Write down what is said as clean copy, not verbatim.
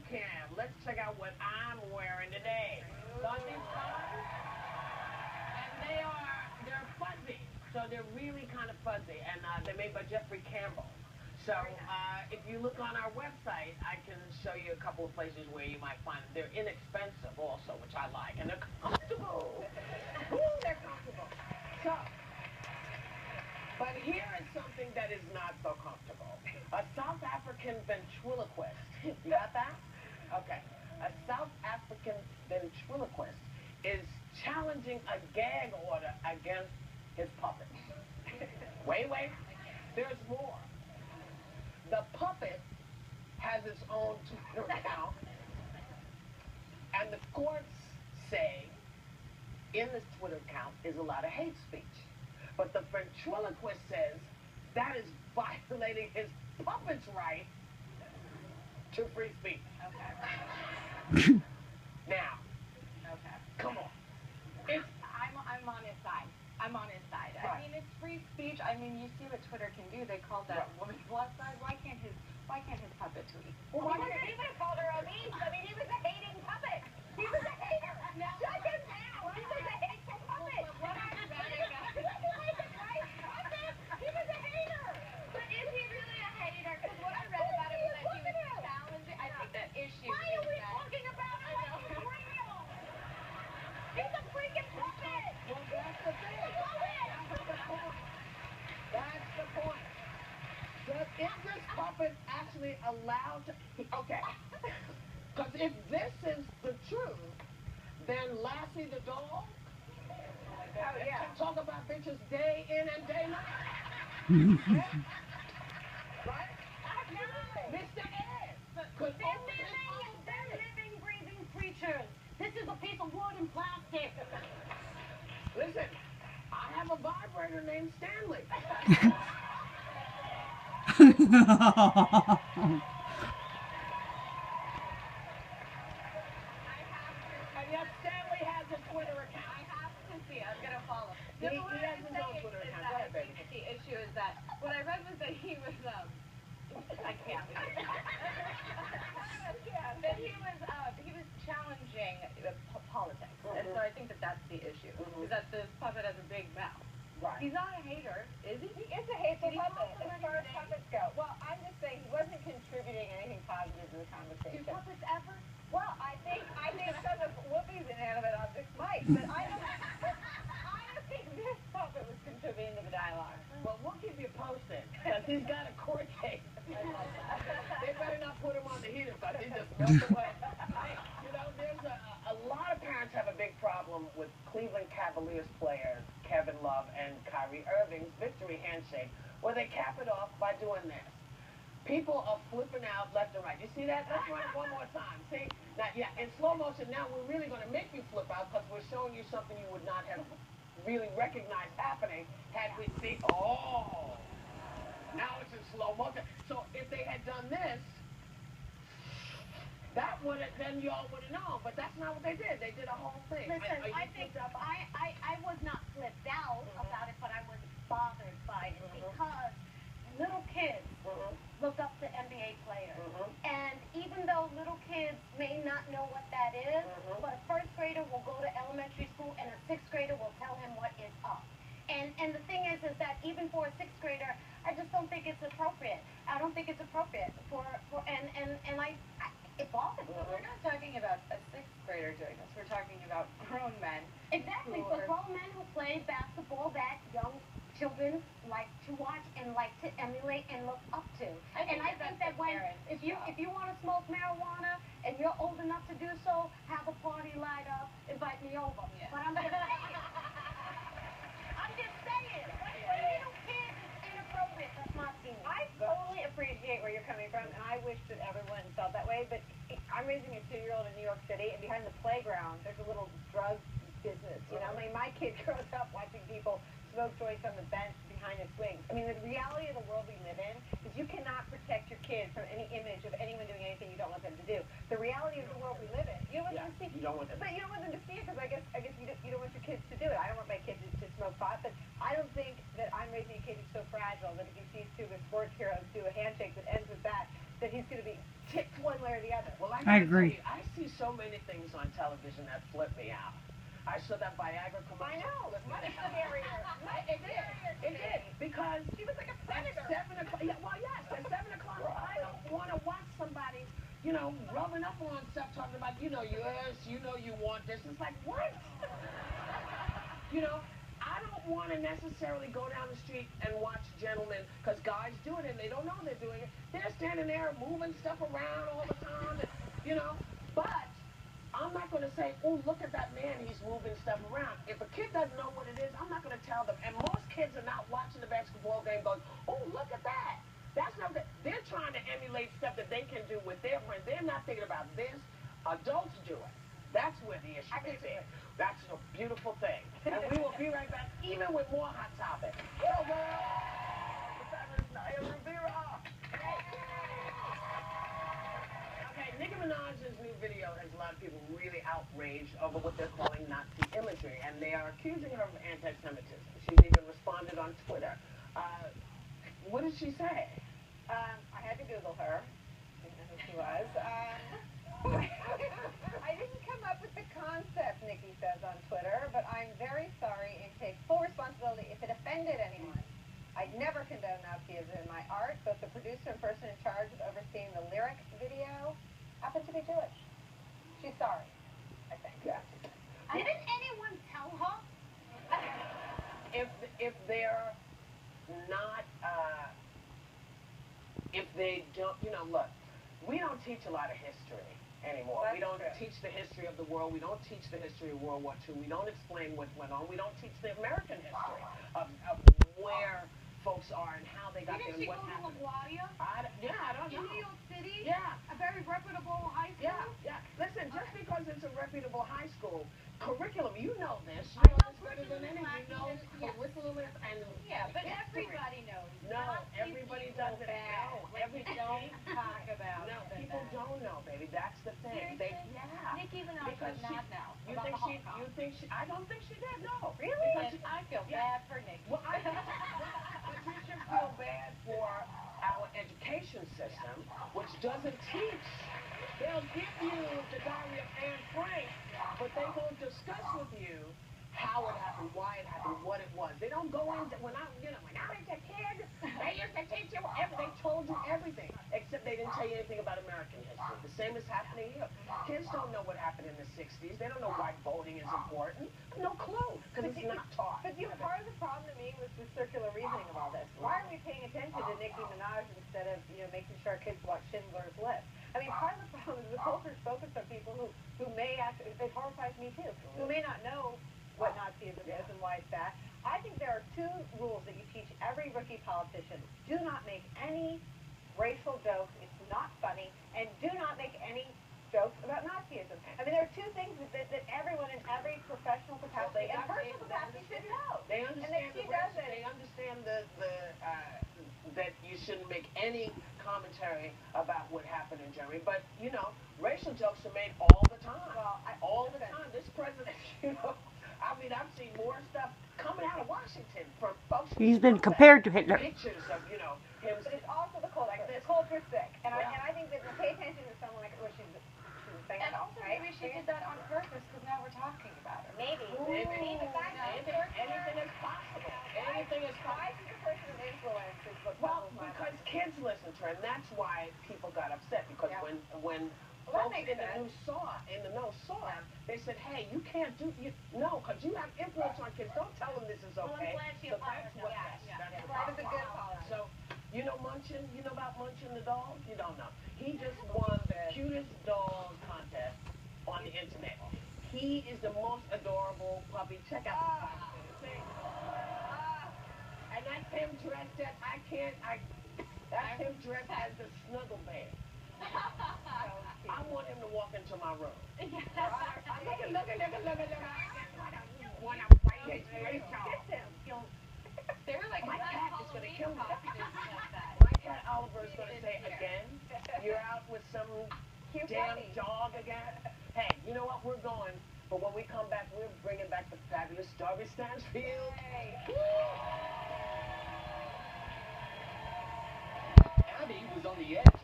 can. Let's check out what I'm wearing today. Got these colors? And they're fuzzy. So they're really kind of fuzzy. And they're made by Jeffrey Campbell. So if you look on our website, I can show you a couple of places where you might find them. They're inexpensive also, which I like. And they're comfortable. Ooh, they're comfortable. So, but here is something that is not so comfortable. A South African ventriloquist. You got that? Okay. A South African ventriloquist is challenging a gag order against his puppet. Wait. There's more. The puppet has its own Twitter account, and the courts say in this Twitter account is a lot of hate speech. But the ventriloquist says that is violating his puppet's right to free speech. Okay. Now. Okay. Come on. I'm on his side. I'm on his side. Right. I mean, it's free speech. I mean, you see what Twitter can do. They called that woman plus size. Why can't his puppet tweet? Well, he would have called her obese. I mean, he was a hating puppet. He was a hater. No. Shut him down. He was a hateful puppet. What I read about He was a hater. But is he really a hater? Because what I read about it was that he was challenging. I think the issue Why are is we that talking about it like he's real? He's a freaking puppet. Well, that's the thing. That's the point. But is this puppet actually allowed to... Okay. Because if this is the truth, then Lassie the dog can talk about bitches day in and day night. Right? No. Mr. Ed could They're open his own business. living, breathing creatures. This is a piece of wood and plastic. Listen, I have a vibrator named Stanley. And yes, Stanley has a Twitter account. I have to see. I'm gonna follow. He What has I'm his own saying Twitter is account. that Go ahead, I think baby. the issue is that what I read was that he was I can't. That he was challenging politics, and so I think that's the issue. Is that this puppet has a big mouth. Right. He's not a hater, is he? He is a hateful Did he puppet call as far as someone puppets go. Well, I'm just saying he wasn't contributing anything positive to the Do conversation. puppets ever? Well, I think some of Whoopi's inanimate objects might, but I don't think this puppet was contributing to the dialogue. Well, we'll keep you posted, because he's got a court case. They better not put him on the heater, because he just melts away. You know, there's a lot of parents have a big problem with Cleveland Cavaliers players Kevin Love and Kyrie Irving's victory handshake, where they cap it off by doing this. People are flipping out left and right. You see that? Let's run it one more time. See? Now, yeah, in slow motion, now we're really going to make you flip out because we're showing you something you would not have really recognized happening had we seen. Oh! Now it's in slow motion. So if they had done this, that would have, then y'all would have known. But that's not what they did. They did a whole thing. Listen, Are you I think flipped out by it? I was not flipped out about it, but I was bothered by it because little kids look up to NBA players. And even though little kids may not know what that is, but a first grader will go to elementary school and a sixth grader will tell him what is up. And the thing is that even for a sixth grader, I just don't think it's appropriate. I don't think it's appropriate it bothers me. We're not talking about a sixth grader doing this. We're talking about grown men. Exactly, for grown men who play basketball that young children like to watch and like to emulate and look up to. I think that when if you want to smoke marijuana and you're old enough to do so, have a party light up, invite me over. Yeah. But I'm just saying. I'm just saying. When little kids is inappropriate, that's my opinion. I totally appreciate where you're coming from, and I wish that everyone felt that way. But I'm raising a 2-year-old in New York City, and behind the playground, there's a little drug business. You know, I mean, my kid grows up watching people smoke joints on the bench behind the swings. I mean, the reality of the world we live in is you cannot protect your kids from any image of anyone doing anything you don't want them to do. The reality of the world we live in, you don't want them to see. You don't want them. But you don't want them to see it because I guess you don't want your kids to do it. I don't want my kids to smoke pot, but I don't think that I'm raising a kid who's so fragile that if he sees two of his sports heroes do a handshake that ends with that he's going to be tipped one way or the other. Well, I agree. I see so many things on television that flip me out. I saw that Viagra commercial. I know. It's much scarier. It did. It did. Because she was like a predator. at 7 o'clock. Yeah, well, yes, at 7 o'clock, I don't want to watch somebody, you know, rubbing up on stuff, talking about, you know, yes, you know you want this. It's like, what? You know, I don't want to necessarily go down the street and watch gentlemen, because guys do it and they don't know they're doing it. They're standing there moving stuff around all the time, and, you know, but I'm not going to say, oh, look at that man, he's moving stuff around. If a kid doesn't know what it is, I'm not going to tell them. And most kids are not watching the basketball game going, oh, look at that. That's not that. They're trying to emulate stuff that they can do with their friends. They're not thinking about this. Adults do it. That's where the issue is. That's a beautiful thing. And we will be right back, even with more Hot Topic. Hello, world. The fabulous Naya Rivera. Okay, Nicki Minaj's new video has a lot of people really outraged over what they're calling Nazi imagery, and they are accusing her of anti-Semitism. She's even responded on Twitter. What did she say? I had to Google her. Didn't know who she was. I didn't come up with the concept, Nikki says on Twitter, but I'm very sorry and take full responsibility if it offended anyone. I'd never condone Nazism in my art. Both the producer and person in charge of overseeing the lyric video happen to be Jewish. She's sorry, I think. Yeah. Didn't anyone tell her? If they're not, if they don't, you know, look, we don't teach a lot of history anymore. That's we don't true. teach the history of the world. We don't teach the history of World War II. We don't explain what went on. We don't teach the American history of where folks are and how they got Didn't there she and go what to happened. LaGuardia? I don't In know. New York City? Yeah. A very reputable high school? Yeah. Listen, just because it's a reputable high school, curriculum, you know this. You I know know this better than curriculum any. You know yes. curriculum and Yeah, but history. everybody knows. No, Nazi everybody people doesn't bad. know. Like, don't talk about No, them people bad. don't know, baby. That's the thing. Seriously? Yeah. Nicki Minaj Because does not know You about think the she? Holocaust. You think she? I don't think she did. No. Really? Because I feel yeah. bad for Nicki. Well, but you should feel bad for our education system, which doesn't teach. They'll give you the Diary of Anne Frank, but they won't discuss with you how it happened, why it happened, what it was. They don't go into when I was a kid, they used to teach you everything. They told you everything, except they didn't tell you anything about American history. The same is happening here. Kids don't know what happened in the 60s. They don't know why voting is important. No clue, because it's not taught. But part of the problem to me was the circular reasoning of all this. Why are we paying attention to Nicki Minaj instead of, making sure our kids watch Schindler's List? I mean, part of the problem is the culture's focused on people who may actually, it horrifies me too, who may not know what Nazism is and why it's bad. I think there are two rules that you teach every rookie politician. Do not make any racial jokes. It's not funny. And do not make any jokes about Nazism. I mean, there are two things that everyone in every professional capacity and personal capacity should know. They understand she the doesn't. They understand that you shouldn't make any commentary about what happened in Germany. But racial jokes are made all the time. Well, all the time. This president, I mean, I've seen more stuff coming out of Washington from folks. He's been compared to Hitler. Pictures of him. But it's also the culture. The culture's sick, and I think that we pay attention to someone like what she's saying. And also maybe she did that on purpose because now we're talking about her. Maybe. Anything is possible. Anything is possible. Why is she a person of influence? Is what Well, puzzles my because mind. kids listen to her, and that's why people got upset. Because when Well, folks in the know saw him, they said, "Hey, you can't do because you have influence on kids. Don't tell them this is okay." Well, I'm glad she So that's apologized. what Yeah, that's It what was a good apology. So, Munchin? You know about Munchin the dog? You don't know. He just won the cutest dog contest on the internet. He is the most adorable puppy. Check out the thing. And that's him dressed as that's him dressed as the snuggle bear. I want him to walk into my room. Look at. Wanna fight his face off. They were like, My cat is gonna kill me. like that. My cat Oliver is gonna say again, you're out with some damn dog again. Hey, you know what? We're going. But when we come back, we're bringing back the fabulous Darby Stansfield. Abby was on the edge